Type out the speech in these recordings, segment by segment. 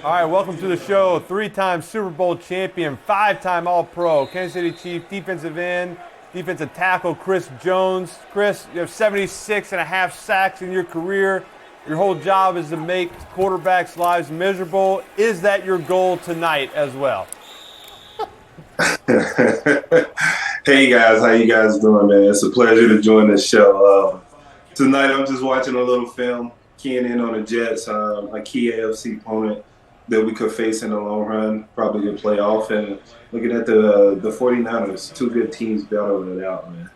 All right, welcome to the show. Three-time Super Bowl champion, five-time All-Pro, Kansas City Chief defensive end, defensive tackle Chris Jones. Chris, you have 76 and a half sacks in your career. Your whole job is to make quarterbacks' lives miserable. Is that your goal tonight as well? Hey guys, how you guys doing, man? It's a pleasure to join this show. Tonight I'm just watching a little film, keying in on the Jets, a key AFC opponent that we could face in the long run, probably the playoff, and looking at the 49ers, two good teams battling it out, man.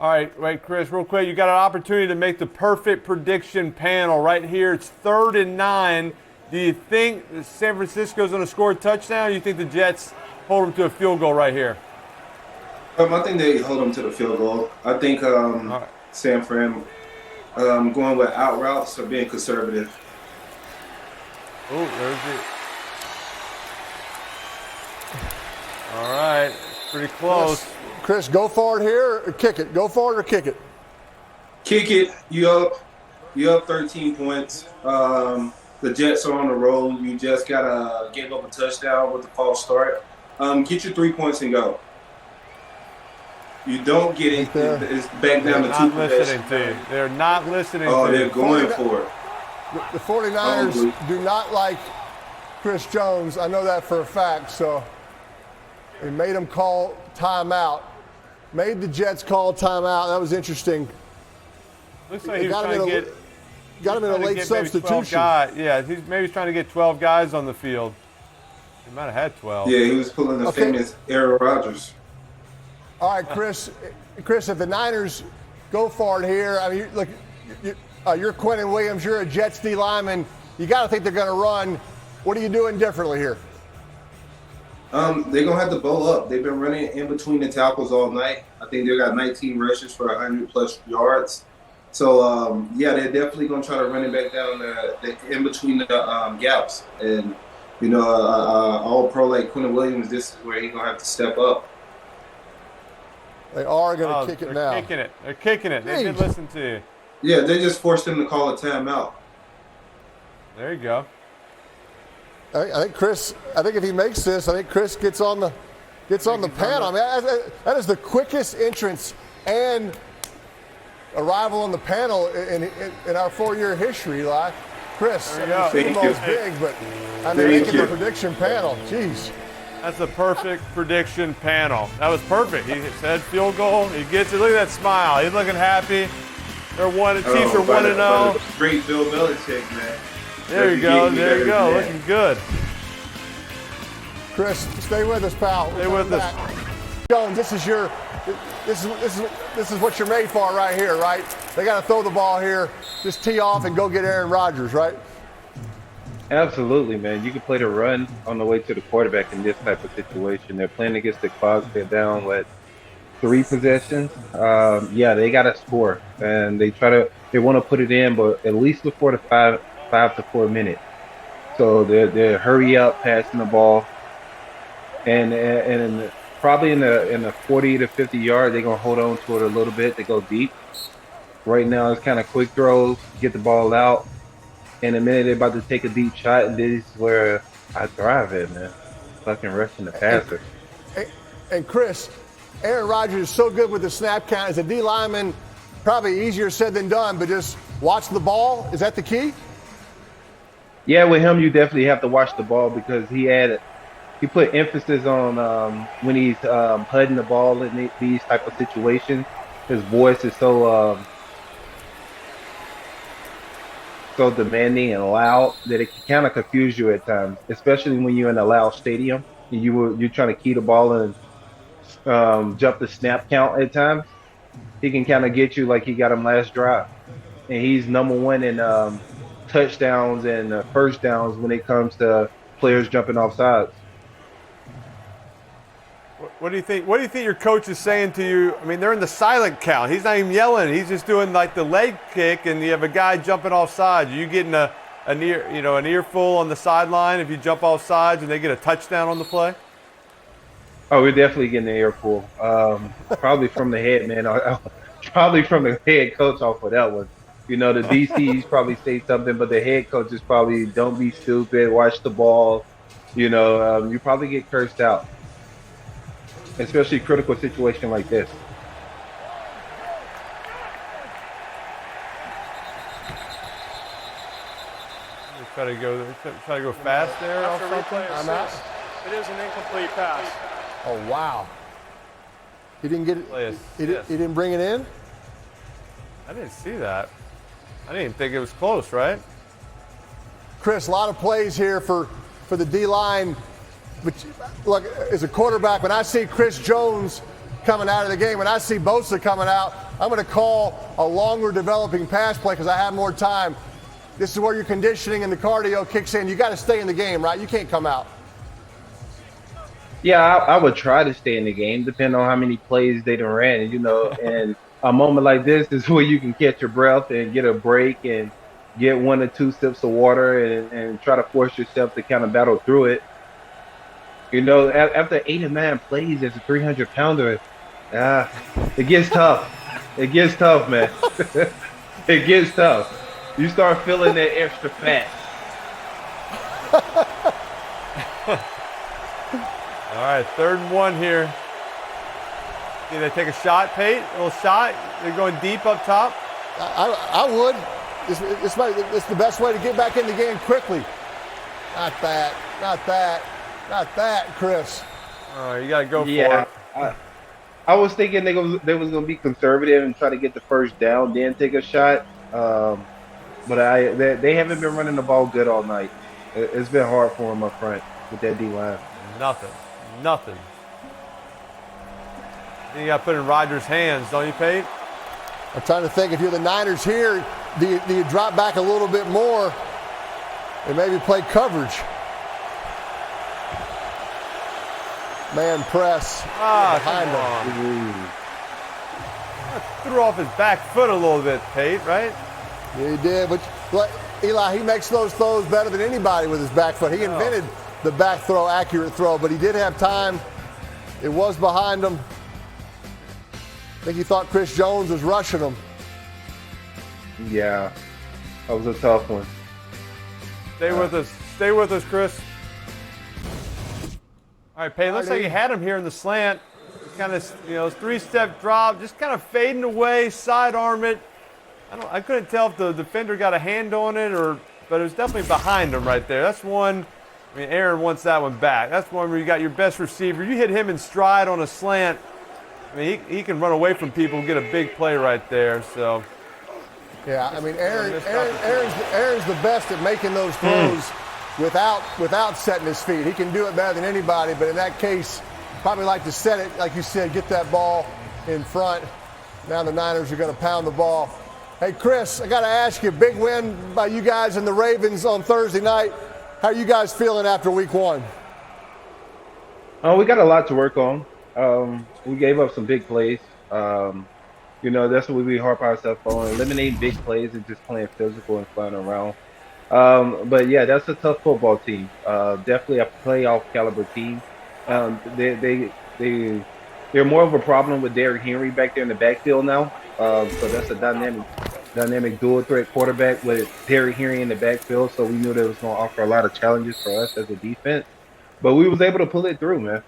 All right, wait, Chris, real quick. You got an opportunity to make the perfect prediction panel right here. It's 3rd and 9. Do you think San Francisco's going to score a touchdown, or do you think the Jets hold them to a field goal right here? I think they hold them to the field goal. I think right. San Fran going with out routes or being conservative. Oh, there's it. All right, pretty close. Chris, go for it here or kick it. Go for it or kick it. Kick it. You up 13 points. The Jets are on the roll. You just gotta give up a touchdown with the false start. Get your 3 points and go. You don't get it. It's back down to two possessions. They're not listening to you. Oh, they're going for it. The 49ers do not like Chris Jones. I know that for a fact. So they made him call timeout. Made the Jets call timeout. That was interesting. Looks like he was trying to get. Got him in a late substitution. Yeah, he's trying to get 12 guys on the field. He might have had 12. Yeah, he was pulling the famous Aaron Rodgers. All right, Chris, if the Niners go for it here, I mean, look, you're Trent Williams, you're a Jets D lineman. You got to think they're going to run. What are you doing differently here? They're going to have to bow up. They've been running in between the tackles all night. I think they got 19 rushes for 100-plus yards. So, yeah, they're definitely going to try to run it back down in between the gaps. And, all-pro like Trent Williams, this is where he's going to have to step up. They are going to kick it now. They're kicking it. They did listen to you. Yeah, they just forced him to call a timeout. There you go. I think if he makes this, I think Chris gets on the panel. I mean, that is the quickest entrance and arrival on the panel in our 4-year history, Eli. Chris, football's big, but I'm making the prediction panel. Jeez. That's the perfect prediction panel. That was perfect. He said field goal. He gets it. Look at that smile. He's looking happy. Chiefs are 1-0. Great Bill Belichick, man. There you go. Looking good. Chris, stay with us, pal. Stay with us. Jones, this is what you're made for right here, right? They got to throw the ball here, just tee off and go get Aaron Rodgers, right? Absolutely, man. You can play the run on the way to the quarterback in this type of situation. They're playing against the Clogs. They're down, 3 possessions? Yeah, they got to score, and they want to put it in, but at least before the 5 to 4 minutes. So they're hurry up, passing the ball, and probably in the 40 to 50 yard, they're gonna hold on to it a little bit. They go deep. Right now, it's kind of quick throws, get the ball out. In a minute, they're about to take a deep shot, and this is where I thrive at, man. Fucking rushing the passer. And Chris, Aaron Rodgers is so good with the snap count. As a D lineman, probably easier said than done, but just watch the ball. Is that the key? Yeah, with him, you definitely have to watch the ball because he put emphasis on when he's putting the ball in these type of situations. His voice is so demanding and loud that it can kind of confuse you at times, especially when you're in a loud stadium and you're trying to key the ball and jump the snap count at times. He can kind of get you like he got him last drive, and he's number one in touchdowns and first downs when it comes to players jumping off sides. What do you think? What do you think your coach is saying to you? I mean, they're in the silent count. He's not even yelling. He's just doing like the leg kick, and you have a guy jumping off sides. Are you getting an earful on the sideline if you jump off sides and they get a touchdown on the play? Oh, we're definitely getting an earful. Probably from the head, man. Probably from the head coach off of that one. You know, the DCs probably say something, but the head coaches probably don't be stupid, watch the ball. You know, you probably get cursed out, especially a critical situation like this. Try to go fast there. After Or replay something. assist, it is an incomplete pass. Oh, wow. He didn't get Play it. assist. He didn't bring it in? I didn't see that. I didn't even think it was close, right? Chris, a lot of plays here for the D-line. But look, as a quarterback, when I see Chris Jones coming out of the game, when I see Bosa coming out, I'm going to call a longer developing pass play because I have more time. This is where your conditioning and the cardio kicks in. You got to stay in the game, right? You can't come out. Yeah, I would try to stay in the game, depending on how many plays they done ran. You know, and a moment like this is where you can catch your breath and get a break and get 1 or 2 sips of water and try to force yourself to kind of battle through it. You know, after 8 or 9 plays as a 300-pounder, it gets tough. It gets tough, man. It gets tough. You start feeling that extra fat. All right, 3rd and 1 here. Did they take a shot, Pate? A little shot? They're going deep up top? I would. It's the best way to get back in the game quickly. Not that. Not that. Not that, Chris. Oh, you got to go for Yeah, it. I was thinking they was going to be conservative and try to get the first down, then take a shot. But they haven't been running the ball good all night. It's been hard for them up front with that D-line. Nothing. You got to put it in Rodgers' hands, don't you, Pate? I'm trying to think, if you're the Niners here, do you drop back a little bit more and maybe play coverage? Man press behind him. Threw off his back foot a little bit, Pate, right? Yeah, he did. But Eli, he makes those throws better than anybody with his back foot. He invented the back throw, accurate throw, but he did have time. It was behind him. I think he thought Chris Jones was rushing him. Yeah, that was a tough one. Stay with us, Chris. All right, Pate, looks like you had him here in the slant. Kind of, 3-step drop, just kind of fading away, sidearm it. I couldn't tell if the defender got a hand on it but it was definitely behind him right there. That's one. I mean, Aaron wants that one back. That's one where you got your best receiver. You hit him in stride on a slant. I mean, he can run away from people and get a big play right there. So. Yeah, I mean, Aaron's the best at making those throws without setting his feet. He can do it better than anybody, but in that case, probably like to set it, like you said, get that ball in front. Now the Niners are going to pound the ball. Hey, Chris, I got to ask you, big win by you guys and the Ravens on Thursday night. How are you guys feeling after week 1? We got a lot to work on. We gave up some big plays. That's what we harp ourselves on, eliminating big plays and just playing physical and flying around. But yeah, that's a tough football team. Definitely a playoff caliber team. They're more of a problem with Derrick Henry back there in the backfield now. So that's a dynamic dual threat quarterback with Derrick Henry in the backfield. So we knew that was going to offer a lot of challenges for us as a defense. But we was able to pull it through, man.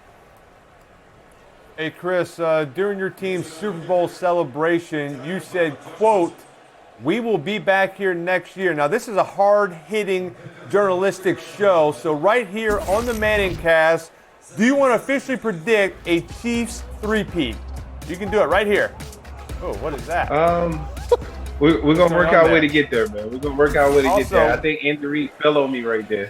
Hey, Chris, during your team's Super Bowl celebration, you said, quote, "We will be back here next year." Now, this is a hard-hitting journalistic show. So right here on the Manning Cast, do you want to officially predict a Chiefs three-peat? You can do it right here. Oh, what is that? We're going to work our way to get there, man. We're going to work our way to get there. I think Andy Reid fell on me right there.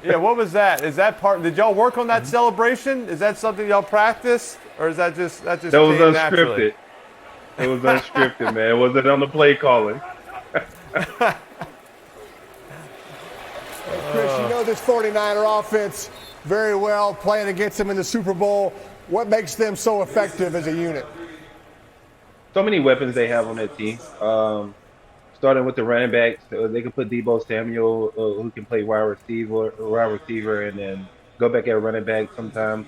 Yeah, what was that? Is that part? Did y'all work on that celebration? Is that something y'all practiced, or is that just That was came unscripted. naturally? It was unscripted, man. It wasn't on the play calling. Chris, you know this 49er offense very well, playing against them in the Super Bowl. What makes them so effective as a unit? So many weapons they have on that team. Starting with the running backs, they can put Deebo Samuel, who can play wide receiver, and then go back at running back sometimes.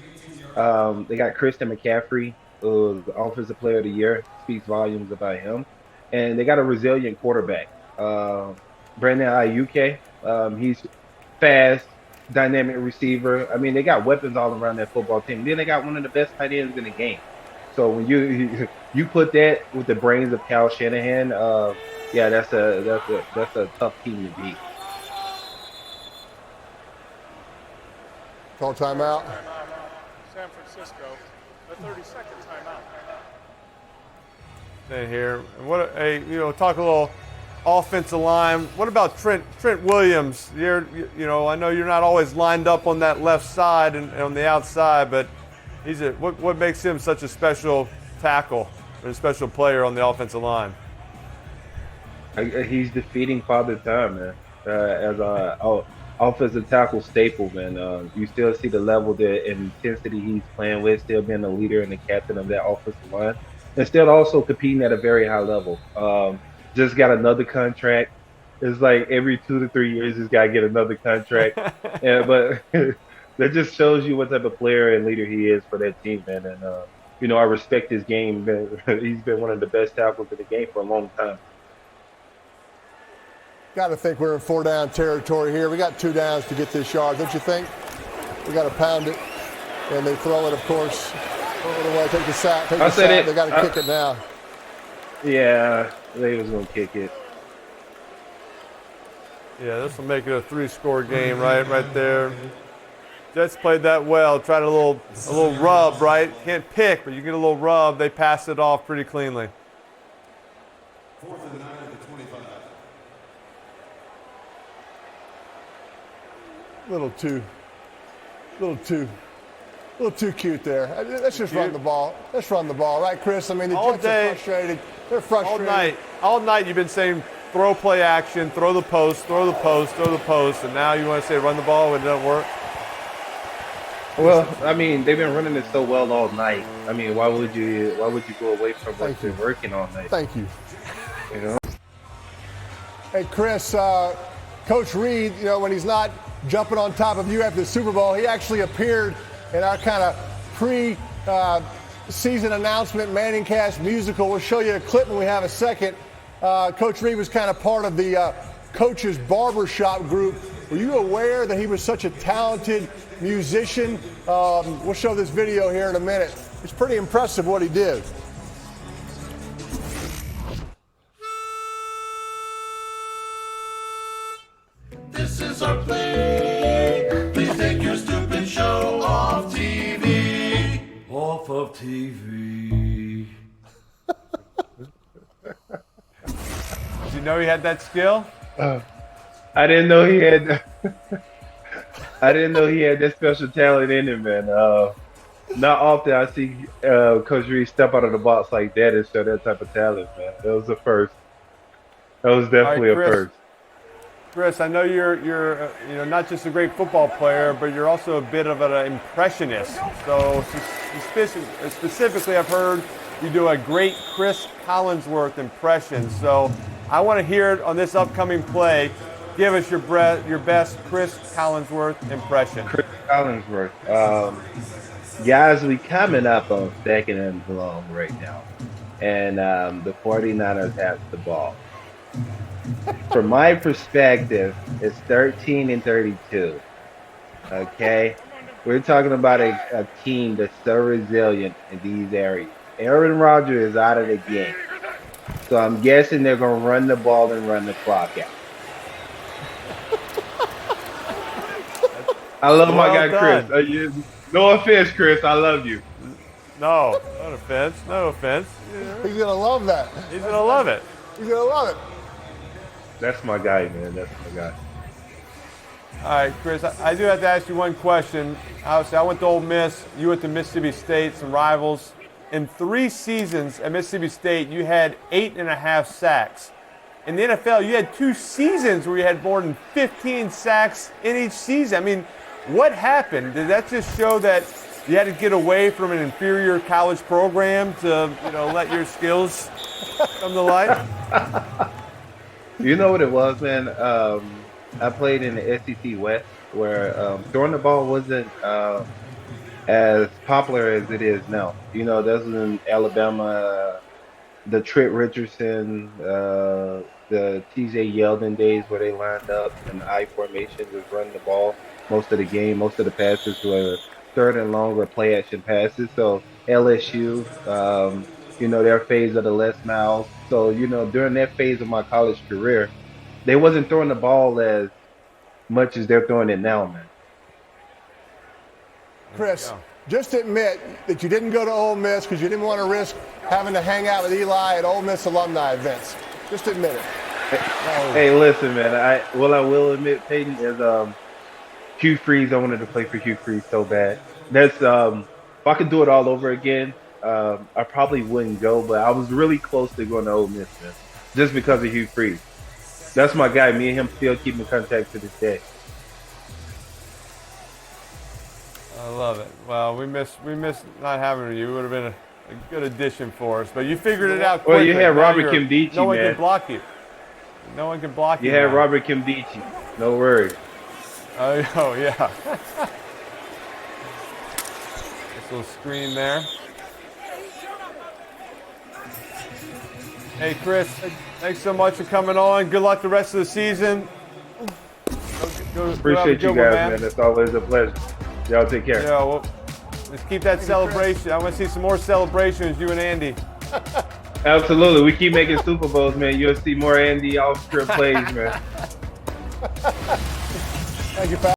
They got Christian McCaffrey, who's the Offensive Player of the Year, speaks volumes about him. And they got a resilient quarterback. Brandon Ayuke. He's fast, dynamic receiver. I mean, they got weapons all around that football team. Then they got one of the best tight ends in the game. So when you put that with the brains of Kyle Shanahan, yeah, that's a tough team to beat. Call timeout. San Francisco, the 32nd timeout. In here, talk a little offensive line. What about Trent Williams? I know you're not always lined up on that left side and on the outside, but what makes him such a special tackle and a special player on the offensive line? He's defeating Father Time, man. As a offensive tackle staple, man. You still see the level and intensity he's playing with, still being the leader and the captain of that offensive line, and still also competing at a very high level. Just got another contract. It's like every 2 to 3 years, he's got to get another contract. But that just shows you what type of player and leader he is for that team, man. And I respect his game. He's been one of the best tackles in the game for a long time. Got to think we're in 4-down territory here. We got 2 downs to get this yard, don't you think? We got to pound it, and they throw it, of course. Throw it away, take the sack. They got to kick it now. Yeah, they was gonna kick it. Yeah, this will make it a 3-score game, right there. Jets played that well. Tried a little rub, right? Can't pick, but you get a little rub. They passed it off pretty cleanly. 4th and 9 at the 25. Little too cute there. Let's just run the ball. Let's run the ball, right, Chris? I mean, the Jets are frustrated. They're frustrated. All night you've been saying throw play action, throw the post, and now you want to say run the ball when it doesn't work? Well, I mean, they've been running it so well all night. I mean, why would you go away from what they're working all night? Thank you. You know? Hey, Chris, Coach Reed, when he's not jumping on top of you after the Super Bowl, he actually appeared in our kind of pre-season announcement Manning Cast musical. We'll show you a clip when we have a second. Coach Reed was kind of part of the coach's barbershop group. Were you aware that he was such a talented musician? We'll show this video here in a minute. It's pretty impressive what he did. This is our play. Please take your stupid show off TV. Off of TV. Did you know he had that skill? I didn't know he had. I didn't know he had that special talent in him, man. Not often I see Coach Reed step out of the box like that and show that type of talent, man. That was a first. That was definitely a first. Chris, I know you're not just a great football player, but you're also a bit of an impressionist. So specifically, I've heard you do a great Chris Collinsworth impression. So I want to hear it on this upcoming play. Give us your best Chris Collinsworth impression. Chris Collinsworth. Guys, we coming up on 2nd and long right now. And the 49ers have the ball. From my perspective, it's 13 and 32. Okay? We're talking about a team that's so resilient in these areas. Aaron Rodgers is out of the game. So I'm guessing they're going to run the ball and run the clock out. I love my guy, Chris. No offense, Chris. I love you. No offense. He's going to love that. He's going to love it. He's going to love it. That's my guy, man. That's my guy. All right, Chris, I do have to ask you one question. Obviously, I went to Ole Miss. You went to Mississippi State, some rivals. In 3 seasons at Mississippi State, you had 8.5 sacks. In the NFL, you had 2 seasons where you had more than 15 sacks in each season. I mean, what happened? Did that just show that you had to get away from an inferior college program to, let your skills come to light? You know what it was, man? I played in the SEC West, where throwing the ball wasn't as popular as it is now. This was in Alabama, the Trent Richardson, the TJ Yeldon days where they lined up in the I formation, just running the ball most of the game. Most of the passes were third and longer play action passes. So LSU, their phase of the Les Miles. So, during that phase of my college career, they wasn't throwing the ball as much as they're throwing it now, man. Chris, just admit that you didn't go to Ole Miss because you didn't want to risk having to hang out with Eli at Ole Miss alumni events. Just admit it. Hey, listen, man. I will admit, Peyton, is Hugh Freeze. I wanted to play for Hugh Freeze so bad. That's if I could do it all over again, I probably wouldn't go. But I was really close to going to Ole Miss, man, just because of Hugh Freeze. That's my guy. Me and him still keep in contact to this day. I love it. Well, we miss not having you. It would have been a good addition for us. But you figured it out quickly. Well, you had Now Robert Kimdichie, no one man. can block you. No one can block you. You had now. Robert Kimdichie. No worries. Oh yeah. This little screen there. Hey, Chris, thanks so much for coming on. Good luck the rest of the season. Appreciate you guys, man. It's always a pleasure. Y'all take care. Yeah, well, let's keep that celebration. I want to see some more celebrations, you and Andy. Absolutely. We keep making Super Bowls, man. You'll see more Andy off-script plays, man. Thank you, Pat.